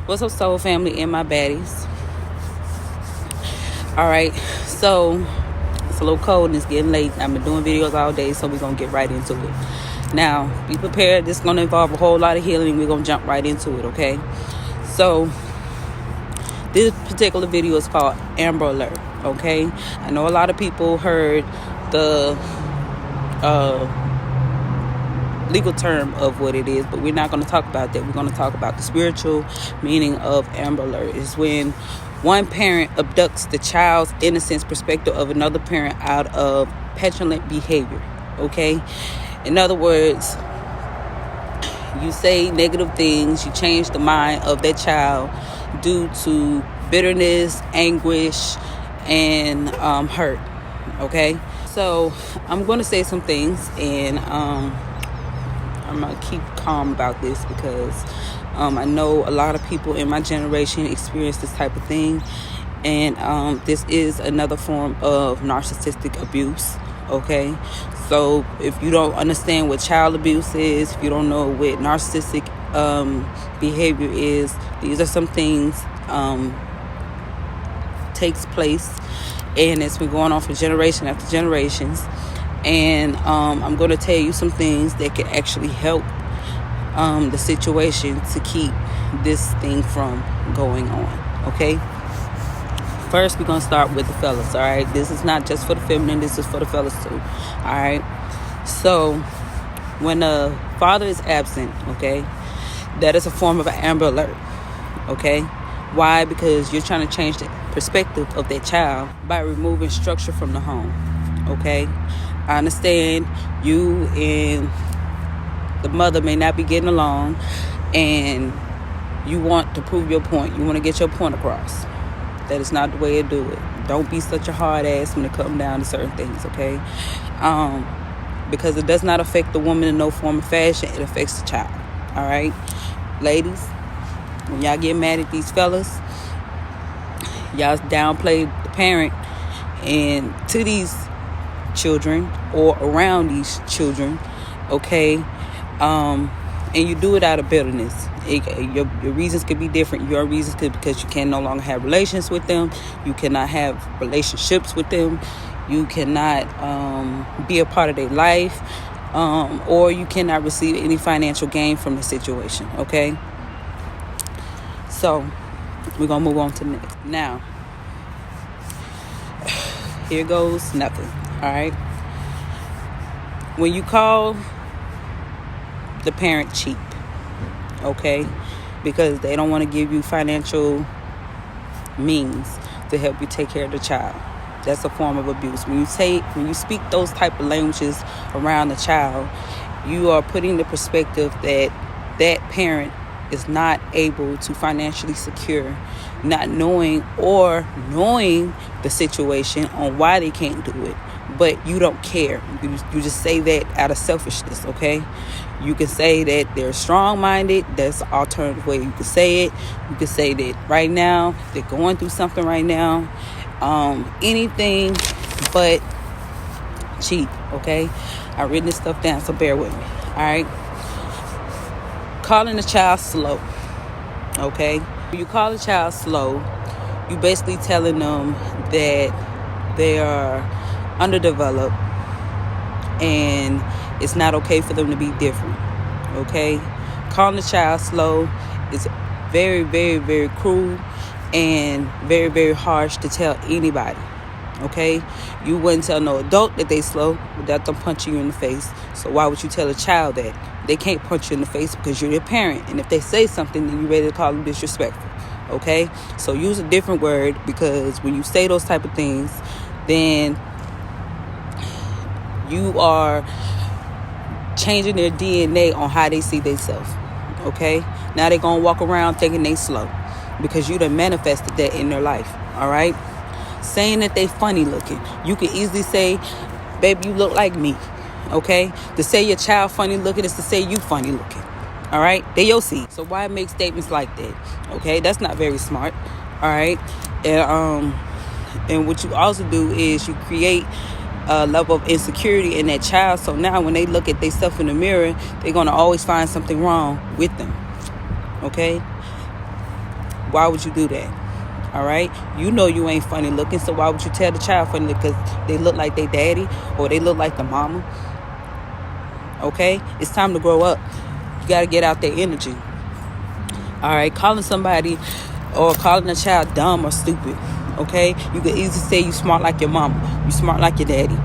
What's up, soul family and my baddies? All right, so it's a little cold and it's getting late. I've been doing videos all day, so we're gonna get right into it. Now, be prepared. This is gonna involve a whole lot of healing. We're gonna jump right into it, okay? So, this particular video is called Amber Alert, okay? I know a lot of people heard the legal term of what it is, but we're not going to talk about that. We're going to talk about the spiritual meaning of Amber Alert. Is when one parent abducts the child's innocence perspective of another parent out of petulant behavior, okay? In other words, you say negative things, you change the mind of that child due to bitterness, anguish, and hurt, okay? So I'm going to say some things, and I'm going to keep calm about this because I know a lot of people in my generation experience this type of thing. And this is another form of narcissistic abuse, okay? So if you don't understand what child abuse is, if you don't know what narcissistic behavior is, these are some things takes place. And it's been going on for generation after generations. And I'm going to tell you some things that can actually help the situation to keep this thing from going on, okay? First, we're going to start with the fellas, all right? This is not just for the feminine. This is for the fellas, too, all right? So, when a father is absent, okay, that is a form of an Amber Alert, okay? Why? Because you're trying to change the perspective of that child by removing structure from the home, okay? I understand you and the mother may not be getting along, and you want to prove your point. You want to get your point across. That is not the way to do it. Don't be such a hard ass when it comes down to certain things, okay? Because it does not affect the woman in no form or fashion. It affects the child, all right? Ladies, when y'all get mad at these fellas, y'all downplay the parent and to these children or around these children, okay? And you do it out of bitterness. Your reasons could be different. Your reasons could because you can no longer have relations with them. You cannot have relationships with them. You cannot be a part of their life, or you cannot receive any financial gain from the situation, okay? So we're gonna move on to the next. Now, here goes nothing. All right. When you call the parent cheap, okay, because they don't want to give you financial means to help you take care of the child, that's a form of abuse. When you speak those type of languages around the child, you are putting the perspective that that parent is not able to financially secure, not knowing or knowing the situation on why they can't do it, but you don't care. You just say that out of selfishness, okay? You can say that they're strong-minded. That's an alternative way you can say it. You can say that right now they're going through something right now. Anything but cheap, okay? I've written this stuff down, so bear with me, all right? Calling a child slow, okay? When you call a child slow, you basically telling them that they are underdeveloped and it's not okay for them to be different, okay? Calling a child slow is very, very, very cruel and very, very harsh to tell anybody, okay? You wouldn't tell no adult that they slow without them punching you in the face. So why would you tell a child that? They can't punch you in the face because you're their parent. And if they say something, then you're ready to call them disrespectful, okay? So use a different word, because when you say those type of things, then you are changing their DNA on how they see themselves, okay? Now they're going to walk around thinking they slow because you done manifested that in their life, all right? Saying that they funny looking. You can easily say, baby, you look like me, okay? To say your child funny looking is to say you funny looking, all right? They your seed. So why make statements like that, okay? That's not very smart, all right? And what you also do is you create a level of insecurity in that child. So now when they look at themselves in the mirror, they're going to always find something wrong with them, okay? Why would you do that? All right, you know you ain't funny looking, so why would you tell the child funny because they look like they daddy or they look like the mama? Okay, it's time to grow up. You got to get out their energy. All right, calling somebody or calling a child dumb or stupid. Okay, you can easily say you smart like your mama, you smart like your daddy.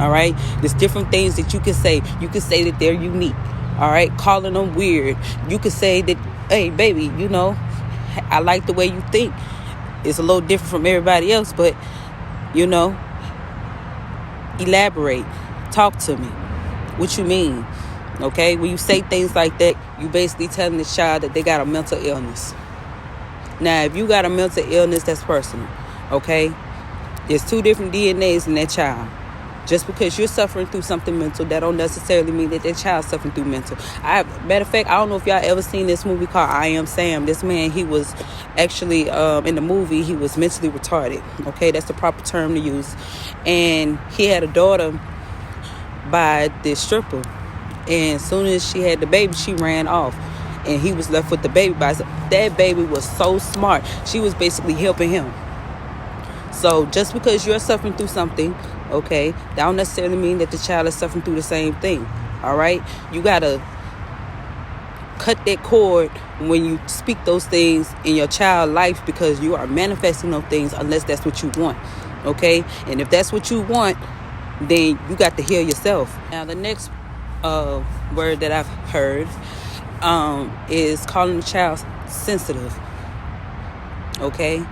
All right, there's different things that you can say. You can say that they're unique. All right, calling them weird. You can say that, hey baby, you know, I like the way you think. It's a little different from everybody else, but you know, elaborate. Talk to me. What you mean? Okay, when you say things like that, you basically telling the child that they got a mental illness. Now, if you got a mental illness, that's personal. Okay, there's 2 different DNAs in that child. Just because you're suffering through something mental, that don't necessarily mean that child's suffering through mental. Matter of fact, I don't know if y'all ever seen this movie called I Am Sam. This man, he was actually, in the movie, he was mentally retarded. Okay, that's the proper term to use. And he had a daughter by this stripper. And as soon as she had the baby, she ran off. And he was left with the baby by herself. That baby was so smart. She was basically helping him. So just because you're suffering through something, okay, that don't necessarily mean that the child is suffering through the same thing. All right, you gotta cut that cord when you speak those things in your child's life, because you are manifesting those things unless that's what you want. Okay, and if that's what you want, then you got to heal yourself. Now the next word that I've heard is calling the child sensitive. Okay,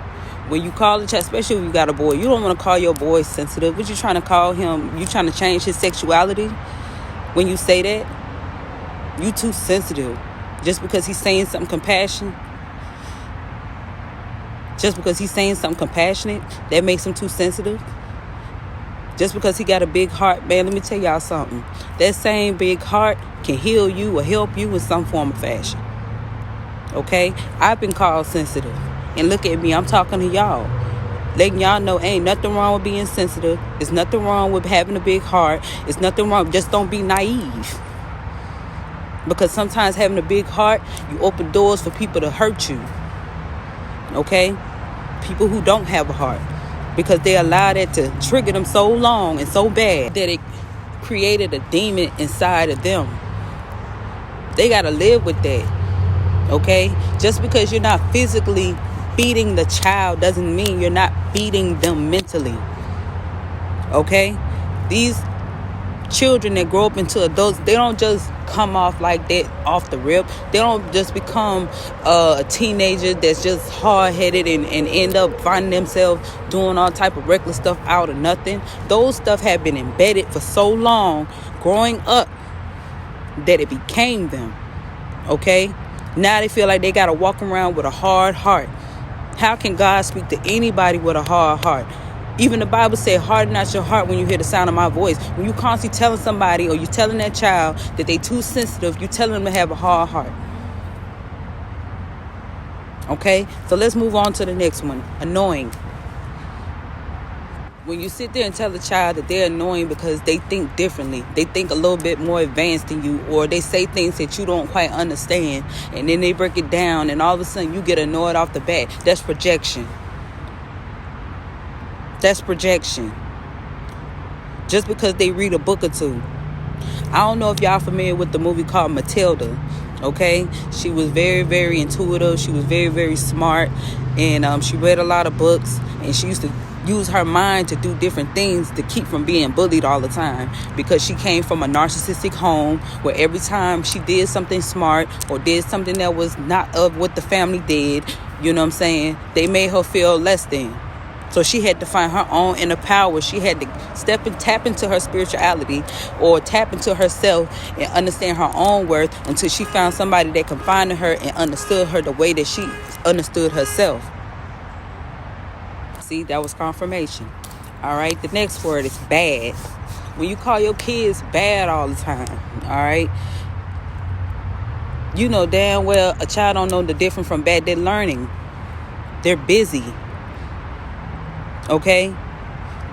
when you call a child, especially when you got a boy, you don't want to call your boy sensitive. What you trying to call him? You trying to change his sexuality? When you say that, you too sensitive. Just because he's saying something compassionate, that makes him too sensitive. Just because he got a big heart, man, let me tell y'all something. That same big heart can heal you or help you in some form of fashion. Okay? I've been called sensitive. And look at me, I'm talking to y'all. Letting y'all know ain't nothing wrong with being sensitive. There's nothing wrong with having a big heart. It's nothing wrong. Just don't be naive. Because sometimes having a big heart, you open doors for people to hurt you. Okay? People who don't have a heart. Because they allow that to trigger them so long and so bad that it created a demon inside of them. They got to live with that. Okay? Just because you're not physically beating the child doesn't mean you're not beating them mentally. Okay? These children that grow up into adults, they don't just come off like that off the rip. They don't just become a teenager that's just hard-headed and end up finding themselves doing all type of reckless stuff out of nothing. Those stuff have been embedded for so long growing up that it became them. Okay? Now they feel like they got to walk around with a hard heart. How can God speak to anybody with a hard heart? Even the Bible said, harden not your heart when you hear the sound of my voice. When you constantly telling somebody, or you telling that child that they too sensitive, you telling them to have a hard heart. Okay? So let's move on to the next one. Annoying. When you sit there and tell a child that they're annoying because they think differently, they think a little bit more advanced than you, or they say things that you don't quite understand, and then they break it down, and all of a sudden you get annoyed off the bat. That's projection. That's projection. Just because they read a book or two. I don't know if y'all familiar with the movie called Matilda. Okay? She was very, very intuitive. She was very, very smart. And she read a lot of books. And she used to use her mind to do different things to keep from being bullied all the time. Because she came from a narcissistic home where every time she did something smart or did something that was not of what the family did, you know what I'm saying, they made her feel less than. So she had to find her own inner power. She had to tap into her spirituality, or tap into herself and understand her own worth, until she found somebody that confided her and understood her the way that she understood herself. See, that was confirmation. All right, the next word is bad. When you call your kids bad all the time, all right, you know damn well a child don't know the difference from bad. They're learning. They're busy. Okay,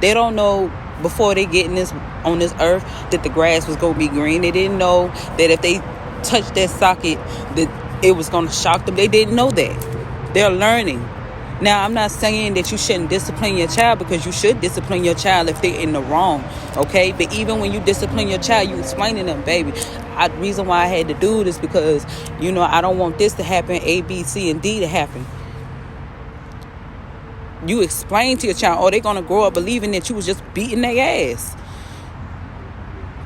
they don't know before they get on this earth that the grass was gonna be green. They didn't know that if they touched that socket that it was gonna shock them. They didn't know that. They're learning. Now, I'm not saying that you shouldn't discipline your child, because you should discipline your child if they're in the wrong, okay? But even when you discipline your child, you explain to them, baby, the reason why I had to do this because, I don't want this to happen, A, B, C, and D to happen. You explain to your child, or they're going to grow up believing that you was just beating their ass.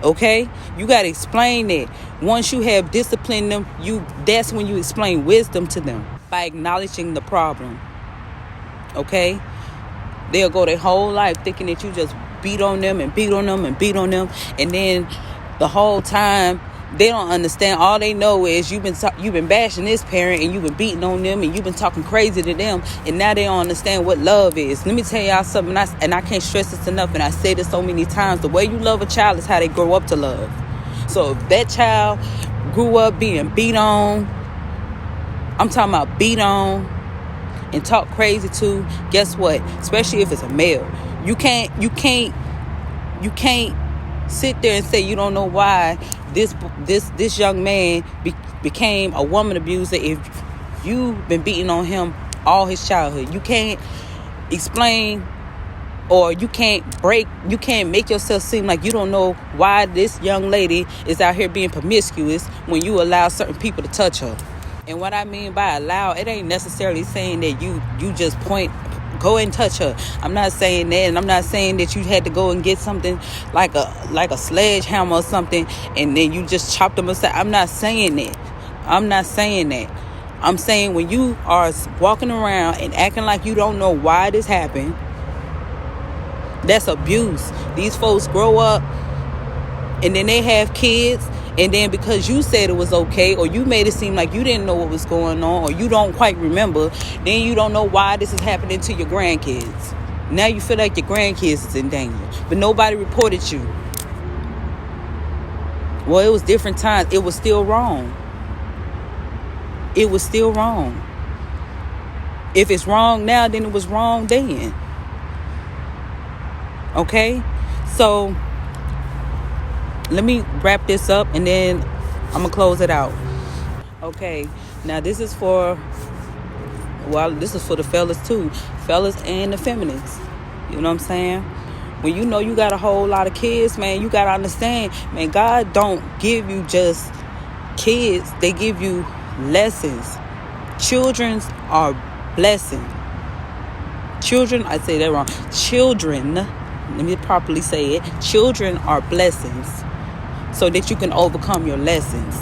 Okay? You got to explain that. Once you have disciplined them, that's when you explain wisdom to them, by acknowledging the problem. Okay? They'll go their whole life thinking that you just beat on them and beat on them and beat on them. And then the whole time, they don't understand. All they know is you've been bashing this parent, and you've been beating on them, and you've been talking crazy to them, and now they don't understand what love is. Let me tell y'all something, and I can't stress this enough, and I say this so many times. The way you love a child is how they grow up to love. So if that child grew up being beat on, I'm talking about beat on and talk crazy to, guess what? Especially if it's a male, you can't sit there and say you don't know why this young man became a woman abuser if you've been beating on him all his childhood. You can't explain, or you can't make yourself seem like you don't know why this young lady is out here being promiscuous when you allow certain people to touch her. And what I mean by allow, it ain't necessarily saying that you just go and touch her. I'm not saying that, and I'm not saying that you had to go and get something like a sledgehammer or something, and then you just chop them aside. I'm not saying that. I'm saying when you are walking around and acting like you don't know why this happened, that's abuse. These folks grow up, and then they have kids, and then because you said it was okay, or you made it seem like you didn't know what was going on, or you don't quite remember, then you don't know why this is happening to your grandkids. Now you feel like your grandkids is in danger, but nobody reported you. Well, it was different times. It was still wrong. It was still wrong. If it's wrong now, then it was wrong then. Okay? So let me wrap this up, and then I'm going to close it out. Okay, now this is for the fellas too. Fellas and the feminists. You know what I'm saying? When you know you got a whole lot of kids, man, you got to understand, man, God don't give you just kids. They give you lessons. Children are blessing. Children, I say that wrong. Children, let me properly say it. Children are blessings, so that you can overcome your lessons.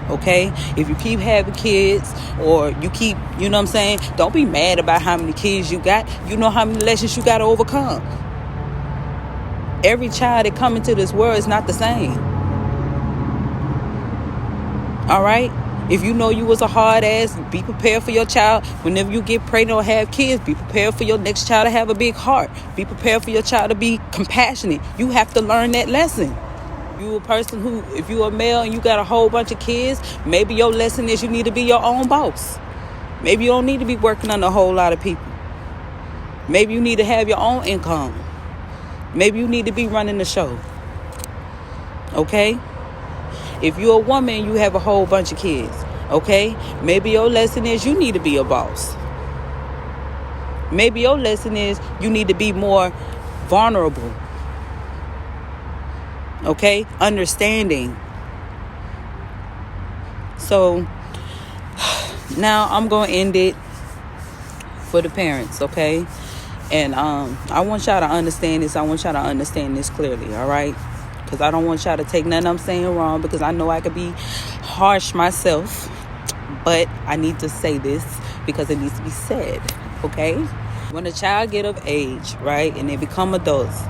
Okay? If you keep having kids, or you keep, you know what I'm saying? Don't be mad about how many kids you got. You know how many lessons you got to overcome. Every child that come into this world is not the same. All right? If you know you was a hard ass, be prepared for your child. Whenever you get pregnant or have kids, be prepared for your next child to have a big heart. Be prepared for your child to be compassionate. You have to learn that lesson. You a person who, if you a male and you got a whole bunch of kids, maybe your lesson is you need to be your own boss. Maybe you don't need to be working under a whole lot of people. Maybe you need to have your own income. Maybe you need to be running the show. Okay? If you're a woman, you have a whole bunch of kids. Okay? Maybe your lesson is you need to be a boss. Maybe your lesson is you need to be more vulnerable. Okay? Understanding. So, now I'm going to end it for the parents, okay? And I want y'all to understand this. I want y'all to understand this clearly, all right? Because I don't want y'all to take nothing I'm saying wrong, because I know I could be harsh myself. But I need to say this because it needs to be said, okay? When a child get of age, right, and they become adults,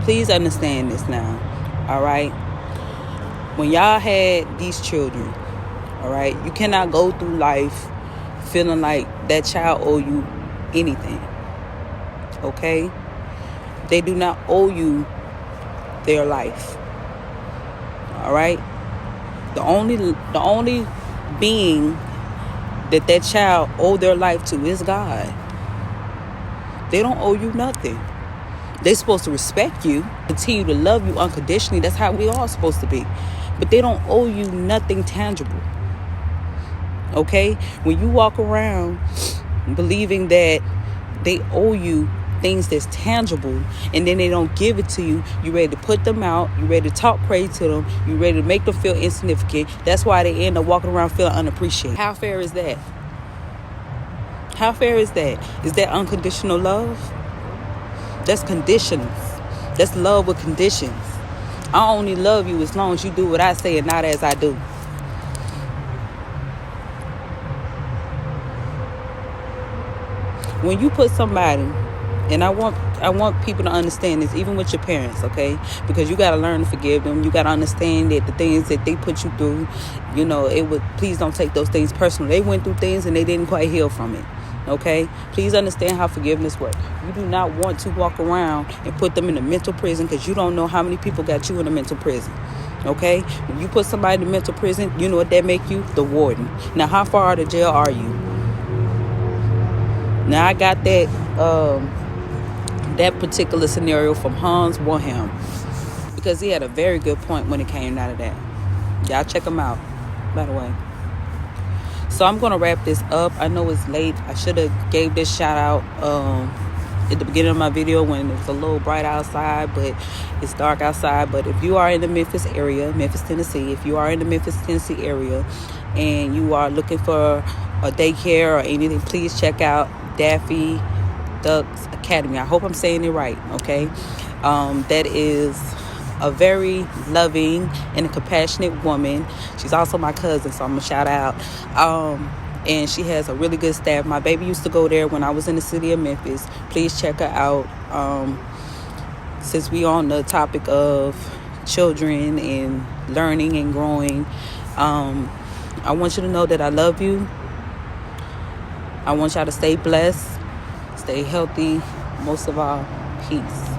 please understand this now, all right? When y'all had these children, all right, you cannot go through life feeling like that child owe you anything, okay? They do not owe you their life, all right? The only being that child owe their life to is God. They don't owe you nothing. They're supposed to respect you, continue to love you unconditionally. That's how we all supposed to be. But they don't owe you nothing tangible. Okay? When you walk around believing that they owe you things that's tangible and then they don't give it to you, you ready to put them out, you ready to talk crazy to them, you ready to make them feel insignificant. That's why they end up walking around feeling unappreciated. How fair is that? How fair is that? Is that unconditional love? That's conditions. That's love with conditions. I only love you as long as you do what I say and not as I do. When you put somebody, and I want people to understand this, even with your parents, okay? Because you got to learn to forgive them. You got to understand that the things that they put you through, please don't take those things personal. They went through things and they didn't quite heal from it. Okay, please understand how forgiveness works. You do not want to walk around and put them in a mental prison, because you don't know how many people got you in a mental prison. Okay, when you put somebody in a mental prison, you know what that make you? The warden. Now, how far out of jail are you? Now, I got that particular scenario from Hans Wilhelm, because he had a very good point when it came out of that. Y'all check him out, by the way. So I'm going to wrap this up. I know it's late. I should have gave this shout out at the beginning of my video when it was a little bright outside, but it's dark outside. But if you are in the Memphis area, Memphis, Tennessee, if you are in the Memphis, Tennessee area and you are looking for a daycare or anything, please check out Daffy Duck's Academy. I hope I'm saying it right, okay? That is a very loving and a compassionate woman. She's also my cousin, so I'm gonna shout out. And she has a really good staff. My baby used to go there when I was in the city of Memphis. Please check her out. Since we on the topic of children and learning and growing, I want you to know that I love you. I want y'all to stay blessed, stay healthy, most of all, peace.